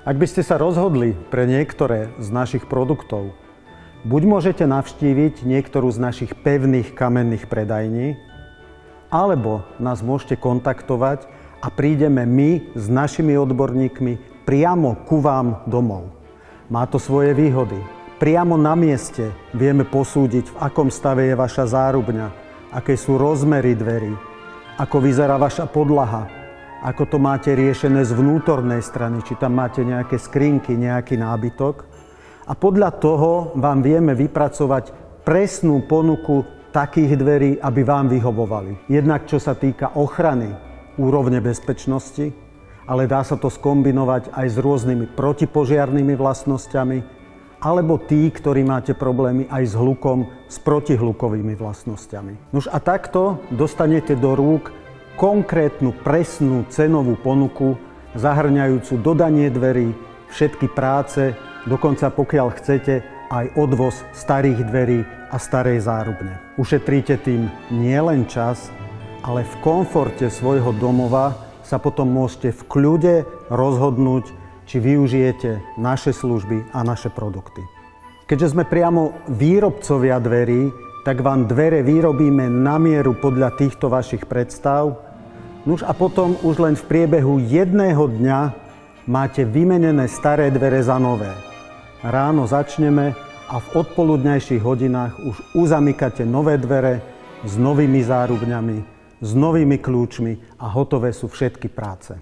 Ak by ste sa rozhodli pre niektoré z našich produktov, buď môžete navštíviť niektorú z našich pevných kamenných predajní, alebo nás môžete kontaktovať a prídeme my s našimi odborníkmi priamo ku vám domov. Má to svoje výhody. Priamo na mieste vieme posúdiť, v akom stave je vaša zárubňa, aké sú rozmery dverí, ako vyzerá vaša podlaha, ako to máte riešené z vnútornej strany, či tam máte nejaké skrinky, nejaký nábytok. A podľa toho vám vieme vypracovať presnú ponuku takých dverí, aby vám vyhovovali. Jednak čo sa týka ochrany, úrovne bezpečnosti, ale dá sa to skombinovať aj s rôznymi protipožiarnymi vlastnosťami, alebo tí, ktorí máte problémy aj s hlukom, s protihlukovými vlastnosťami. Nuž a takto dostanete do rúk konkrétnu, presnú cenovú ponuku, zahŕňajúcu dodanie dverí, všetky práce, dokonca pokiaľ chcete, aj odvoz starých dverí a starej zárubne. Ušetríte tým nielen čas, ale v komforte svojho domova sa potom môžete v kľude rozhodnúť, či využijete naše služby a naše produkty. Keďže sme priamo výrobcovia dverí, tak vám dvere vyrobíme na mieru podľa týchto vašich predstav. Nuž a potom už len v priebehu jedného dňa máte vymenené staré dvere za nové. Ráno začneme a v odpoludňajších hodinách už uzamykate nové dvere s novými zárubňami, s novými kľúčmi a hotové sú všetky práce.